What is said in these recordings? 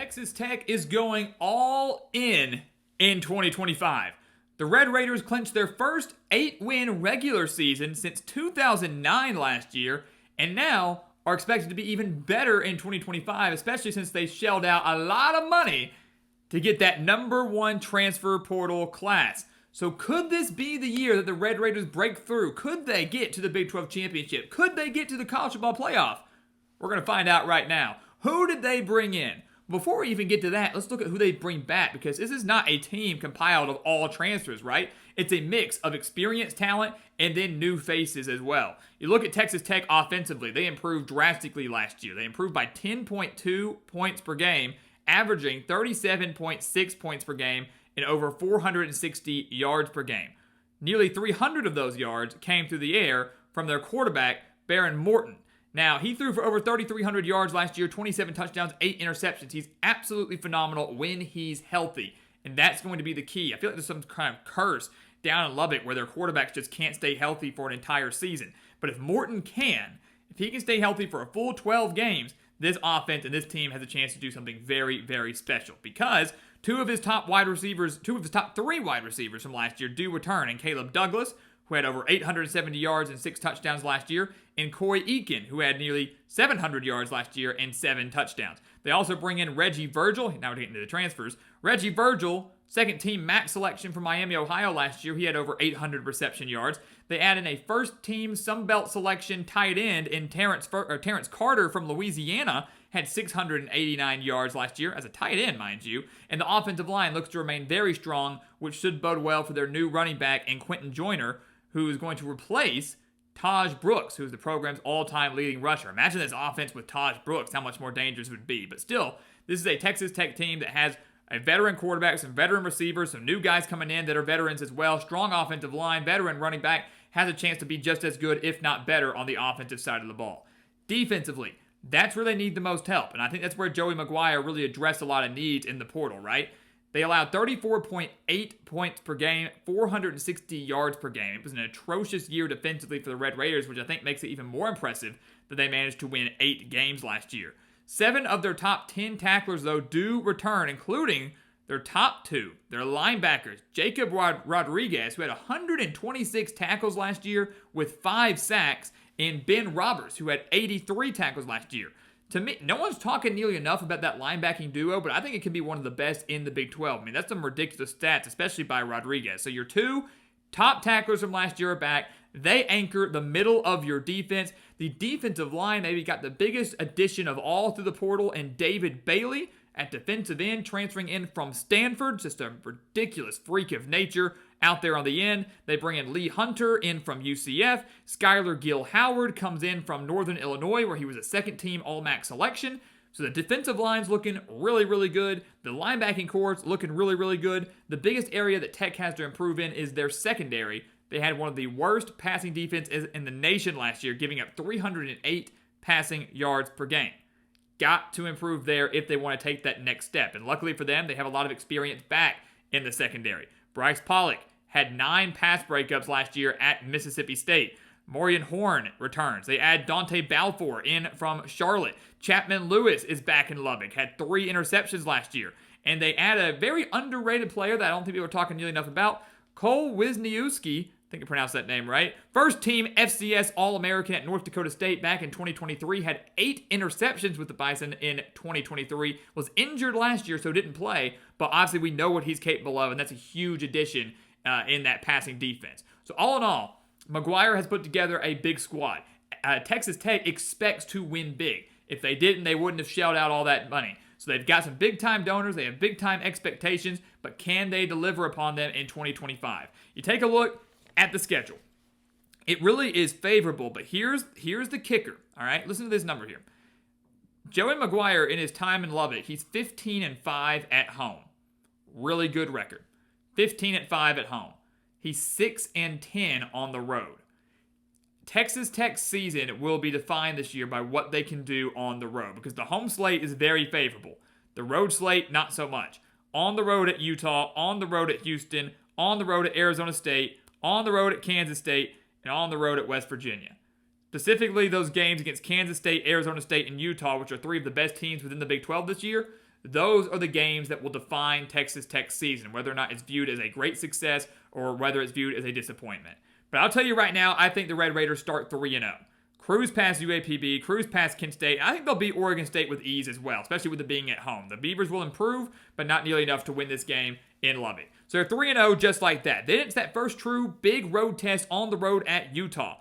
Texas Tech is going all in 2025. The Red Raiders clinched their first 8-win regular season since 2009 last year, and now are expected to be even better in 2025, especially since they shelled out a lot of money to get that number one transfer portal class. So could this be the year that the Red Raiders break through? Could they get to the Big 12 championship? Could they get to the college football playoff? We're going to find out right now. Who did they bring in? Before we even get to that, let's look at who they bring back, because this is not a team compiled of all transfers, right? It's a mix of experienced talent and then new faces as well. You look at Texas Tech offensively, they improved drastically last year. They improved by 10.2 points per game, averaging 37.6 points per game and over 460 yards per game. Nearly 300 of those yards came through the air from their quarterback, Baron Morton. Now, he threw for over 3,300 yards last year, 27 touchdowns, 8 interceptions. He's absolutely phenomenal when he's healthy, and that's going to be the key. I feel like there's some kind of curse down in Lubbock where their quarterbacks just can't stay healthy for an entire season. But if Morton can, if he can stay healthy for a full 12 games, this offense and this team has a chance to do something very, very special, because two of his top three wide receivers from last year do return, and Caleb Douglas, who had over 870 yards and 6 touchdowns last year, and Corey Eakin, who had nearly 700 yards last year and 7 touchdowns. They also bring in Reggie Virgil. Now we're getting to the transfers. Reggie Virgil, second-team MAC selection from Miami, Ohio last year. He had over 800 reception yards. They add in a first-team Sunbelt selection tight end in Terrence Carter from Louisiana. Had 689 yards last year as a tight end, mind you. And the offensive line looks to remain very strong, which should bode well for their new running back in Quentin Joyner, who is going to replace Taj Brooks, who's the program's all-time leading rusher. Imagine this offense with Taj Brooks, how much more dangerous it would be. But still, this is a Texas Tech team that has a veteran quarterback, some veteran receivers, some new guys coming in that are veterans as well. Strong offensive line, veteran running back, has a chance to be just as good, if not better, on the offensive side of the ball. Defensively, that's where they need the most help. And I think that's where Joey McGuire really addressed a lot of needs in the portal, right? They allowed 34.8 points per game, 460 yards per game. It was an atrocious year defensively for the Red Raiders, which I think makes it even more impressive that they managed to win 8 games last year. 7 of their top 10 tacklers, though, do return, including their top 2, their linebackers. Jacob Rodriguez, who had 126 tackles last year with 5 sacks, and Ben Roberts, who had 83 tackles last year. To me, no one's talking nearly enough about that linebacking duo, but I think it can be one of the best in the Big 12. I mean, that's some ridiculous stats, especially by Rodriguez. So your 2 top tacklers from last year are back. They anchor the middle of your defense. The defensive line maybe got the biggest addition of all through the portal, and David Bailey at defensive end, transferring in from Stanford. Just a ridiculous freak of nature out there on the end. They bring in Lee Hunter in from UCF. Skylar Gill Howard comes in from Northern Illinois, where he was a second-team All-MAC selection. So the defensive line's looking really, really good. The linebacking core's looking really, really good. The biggest area that Tech has to improve in is their secondary. They had one of the worst passing defenses in the nation last year, giving up 308 passing yards per game. Got to improve there if they want to take that next step. And luckily for them, they have a lot of experience back in the secondary. Bryce Pollock had 9 pass breakups last year at Mississippi State. Morian Horn returns. They add Dante Balfour in from Charlotte. Chapman Lewis is back in Lubbock. Had 3 interceptions last year. And they add a very underrated player that I don't think people are talking nearly enough about, Cole Wisniewski. I think I pronounced that name right. First team FCS All-American at North Dakota State back in 2023. Had 8 interceptions with the Bison in 2023. Was injured last year, so didn't play. But obviously we know what he's capable of, and that's a huge addition in that passing defense. So all in all, McGuire has put together a big squad. Texas Tech expects to win big. If they didn't, they wouldn't have shelled out all that money. So they've got some big-time donors. They have big-time expectations. But can they deliver upon them in 2025? You take a look at the schedule. It really is favorable, but here's the kicker. All right, listen to this number here. Joey McGuire, in his time in Lubbock, he's 15-5 at home. Really good record. 15-5 at home. He's 6-10 on the road. Texas Tech's season will be defined this year by what they can do on the road, because the home slate is very favorable. The road slate, not so much. On the road at Utah, on the road at Houston, on the road at Arizona State, on the road at Kansas State, and on the road at West Virginia. Specifically, those games against Kansas State, Arizona State, and Utah, which are 3 of the best teams within the Big 12 this year, those are the games that will define Texas Tech's season, whether or not it's viewed as a great success or whether it's viewed as a disappointment. But I'll tell you right now, I think the Red Raiders start 3-0. Cruise past UAPB, cruise past Kent State. I think they'll beat Oregon State with ease as well, especially with it being at home. The Beavers will improve, but not nearly enough to win this game in Lubbock. So they're 3-0 just like that. Then it's that first true big road test on the road at Utah.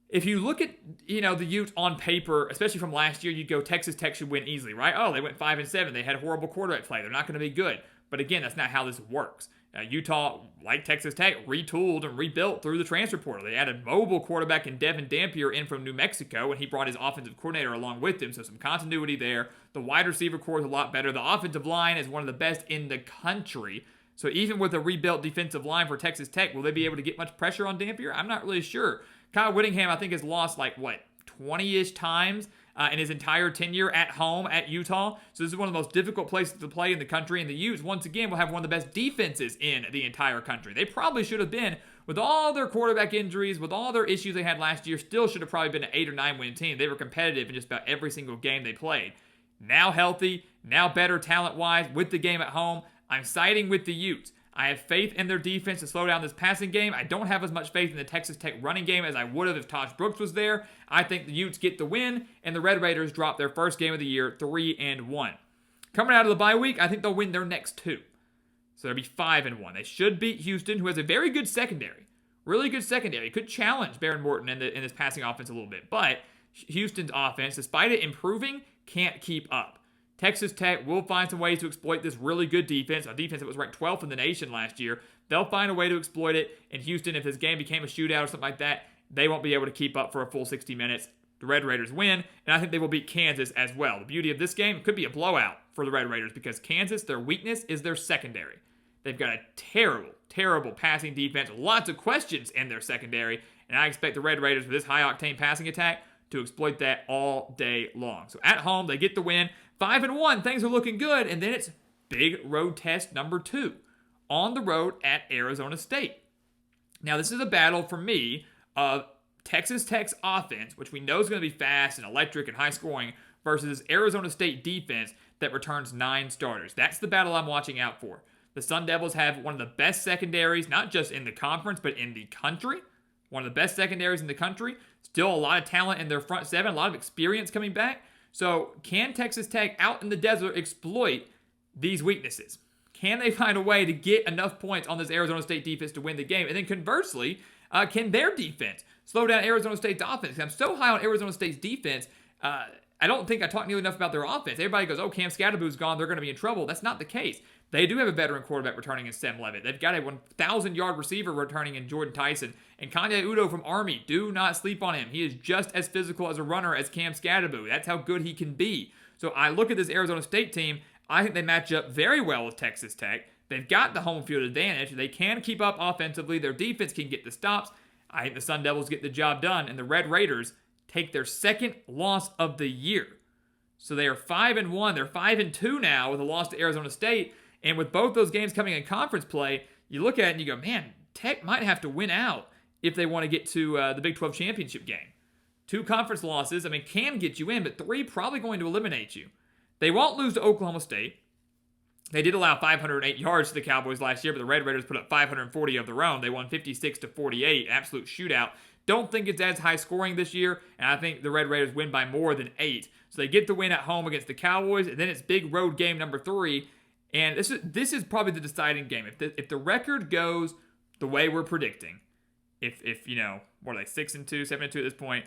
If you look at, the Utes on paper, especially from last year, you go Texas Tech should win easily, right? Oh, they went 5-7. They had horrible quarterback play. They're not going to be good. But again, that's not how this works. Utah, like Texas Tech, retooled and rebuilt through the transfer portal. They added mobile quarterback in Devin Dampier in from New Mexico, and he brought his offensive coordinator along with him, so some continuity there. The wide receiver core is a lot better. The offensive line is one of the best in the country. So even with a rebuilt defensive line for Texas Tech, will they be able to get much pressure on Dampier? I'm not really sure. Kyle Whittingham, I think, has lost 20-ish times in his entire tenure at home at Utah. So this is one of the most difficult places to play in the country. And the Utes, once again, will have one of the best defenses in the entire country. They probably should have been, with all their quarterback injuries, with all their issues they had last year, still should have probably been an 8 or 9 win team. They were competitive in just about every single game they played. Now healthy, now better talent-wise, with the game at home, I'm siding with the Utes. I have faith in their defense to slow down this passing game. I don't have as much faith in the Texas Tech running game as I would have if Tosh Brooks was there. I think the Utes get the win, and the Red Raiders drop their first game of the year 3-1. Coming out of the bye week, I think they'll win their next 2. So they'll be 5-1. They should beat Houston, who has a very good secondary. Really good secondary. Could challenge Baron Morton in this passing offense a little bit. But Houston's offense, despite it improving, can't keep up. Texas Tech will find some ways to exploit this really good defense, a defense that was ranked 12th in the nation last year. They'll find a way to exploit it. In Houston, if this game became a shootout or something like that, they won't be able to keep up for a full 60 minutes. The Red Raiders win, and I think they will beat Kansas as well. The beauty of this game, could be a blowout for the Red Raiders because Kansas, their weakness is their secondary. They've got a terrible, terrible passing defense, lots of questions in their secondary, and I expect the Red Raiders with this high-octane passing attack to exploit that all day long. So at home, they get the win. 5-1, things are looking good, and then it's big road test number 2 on the road at Arizona State. Now, this is a battle for me of Texas Tech's offense, which we know is going to be fast and electric and high-scoring, versus Arizona State defense that returns 9 starters. That's the battle I'm watching out for. The Sun Devils have one of the best secondaries, not just in the conference, but in the country. One of the best secondaries in the country. Still a lot of talent in their front 7, a lot of experience coming back. So can Texas Tech out in the desert exploit these weaknesses? Can they find a way to get enough points on this Arizona State defense to win the game? And then conversely, can their defense slow down Arizona State's offense? I'm so high on Arizona State's defense, I don't think I talk nearly enough about their offense. Everybody goes, Cam Scadaboo's gone, they're going to be in trouble. That's not the case. They do have a veteran quarterback returning in Sam Levitt. They've got a 1,000-yard receiver returning in Jordan Tyson. And Kanye Udo from Army, do not sleep on him. He is just as physical as a runner as Cam Scadaboo. That's how good he can be. So I look at this Arizona State team. I think they match up very well with Texas Tech. They've got the home field advantage. They can keep up offensively. Their defense can get the stops. I think the Sun Devils get the job done. And the Red Raiders take their second loss of the year. So they are 5-1. They're 5-2 now with a loss to Arizona State. And with both those games coming in conference play, you look at it and you go, man, Tech might have to win out if they want to get to the Big 12 championship game. 2 conference losses, can get you in, but 3 probably going to eliminate you. They won't lose to Oklahoma State. They did allow 508 yards to the Cowboys last year, but the Red Raiders put up 540 of their own. They won 56-48, absolute shootout. Don't think it's as high scoring this year, and I think the Red Raiders win by more than 8. So they get the win at home against the Cowboys, and then it's big road game number 3. And this is probably the deciding game. If the record goes the way we're predicting, if what are they, 6-2, 7-2 at this point,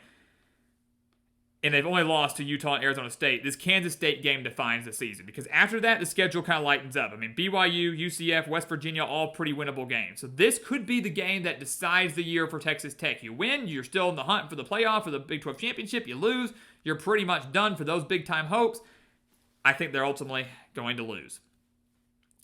and they've only lost to Utah and Arizona State, this Kansas State game defines the season. Because after that, the schedule kind of lightens up. BYU, UCF, West Virginia, all pretty winnable games. So this could be the game that decides the year for Texas Tech. You win, you're still in the hunt for the playoff, for the Big 12 championship. You lose, you're pretty much done for those big-time hopes. I think they're ultimately going to lose.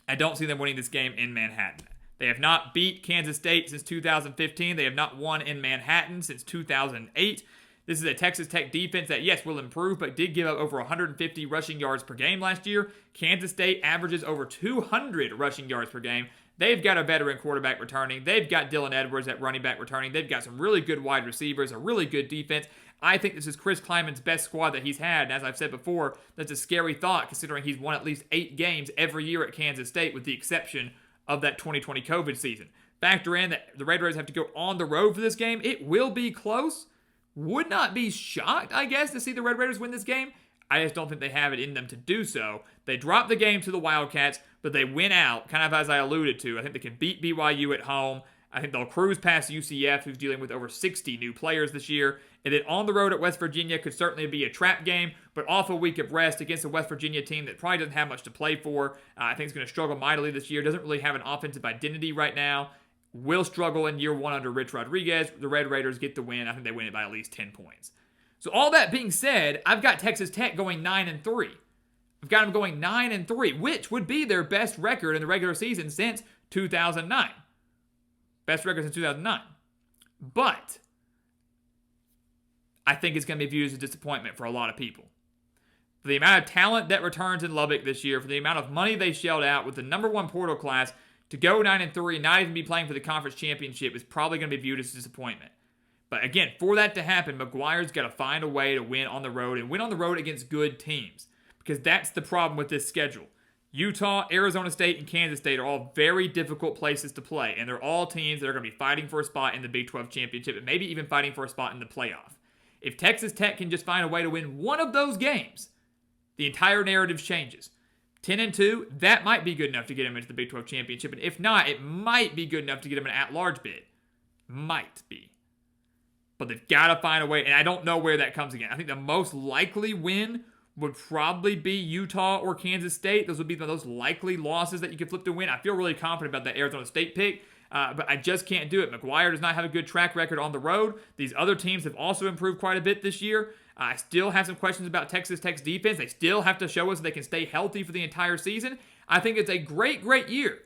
I don't see them winning this game in Manhattan. They have not beat Kansas State since 2015. They have not won in Manhattan since 2008. This is a Texas Tech defense that, yes, will improve, but did give up over 150 rushing yards per game last year. Kansas State averages over 200 rushing yards per game. They've got a veteran quarterback returning. They've got Dylan Edwards at running back returning. They've got some really good wide receivers, a really good defense. I think this is Chris Kleiman's best squad that he's had. And as I've said before, that's a scary thought considering he's won at least 8 games every year at Kansas State with the exception of that 2020 COVID season. Factor in that the Red Raiders have to go on the road for this game. It will be close. Would not be shocked, I guess, to see the Red Raiders win this game. I just don't think they have it in them to do so. They dropped the game to the Wildcats, but they win out, kind of as I alluded to. I think they can beat BYU at home. I think they'll cruise past UCF, who's dealing with over 60 new players this year. And then on the road at West Virginia could certainly be a trap game, but off a week of rest against a West Virginia team that probably doesn't have much to play for. I think it's going to struggle mightily this year. Doesn't really have an offensive identity right now. Will struggle in year 1 under Rich Rodriguez. The Red Raiders get the win. I think they win it by at least 10 points. So all that being said, I've got Texas Tech going 9-3. I've got them going 9-3, which would be their best record in the regular season since 2009. Best record since 2009. But I think it's going to be viewed as a disappointment for a lot of people. For the amount of talent that returns in Lubbock this year, for the amount of money they shelled out with the number 1 portal class, to go 9-3, not even be playing for the conference championship is probably going to be viewed as a disappointment. But again, for that to happen, McGuire's got to find a way to win on the road and win on the road against good teams. Because that's the problem with this schedule. Utah, Arizona State, and Kansas State are all very difficult places to play. And they're all teams that are going to be fighting for a spot in the Big 12 championship and maybe even fighting for a spot in the playoff. If Texas Tech can just find a way to win one of those games, the entire narrative changes. 10-2, that might be good enough to get them into the Big 12 championship. And if not, it might be good enough to get them an at-large bid. Might be. But they've got to find a way, and I don't know where that comes again. I think the most likely win would probably be Utah or Kansas State. Those would be the most likely losses that you could flip to win. I feel really confident about that Arizona State pick, but I just can't do it. McGuire does not have a good track record on the road. These other teams have also improved quite a bit this year. I still have some questions about Texas Tech's defense. They still have to show us that they can stay healthy for the entire season. I think it's a great, great year.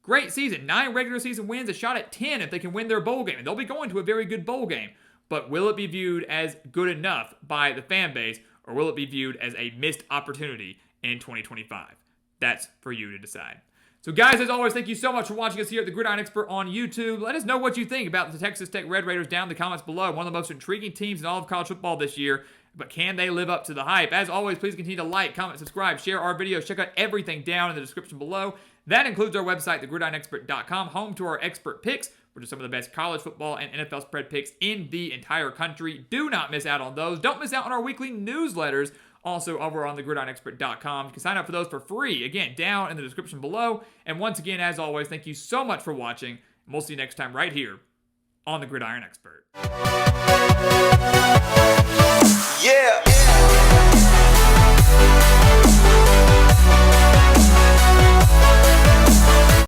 Great season. 9 regular season wins, a shot at 10 if they can win their bowl game. And they'll be going to a very good bowl game. But will it be viewed as good enough by the fan base, or will it be viewed as a missed opportunity in 2025? That's for you to decide. So guys, as always, thank you so much for watching us here at the Gridiron Expert on YouTube. Let us know what you think about the Texas Tech Red Raiders down in the comments below. One of the most intriguing teams in all of college football this year. But can they live up to the hype? As always, please continue to like, comment, subscribe, share our videos. Check out everything down in the description below. That includes our website, thegridironexpert.com, home to our expert picks, which are some of the best college football and NFL spread picks in the entire country. Do not miss out on those. Don't miss out on our weekly newsletters, also over on thegridironexpert.com. You can sign up for those for free, again, down in the description below. And once again, as always, thank you so much for watching. And we'll see you next time right here on The Gridiron Expert. Yeah.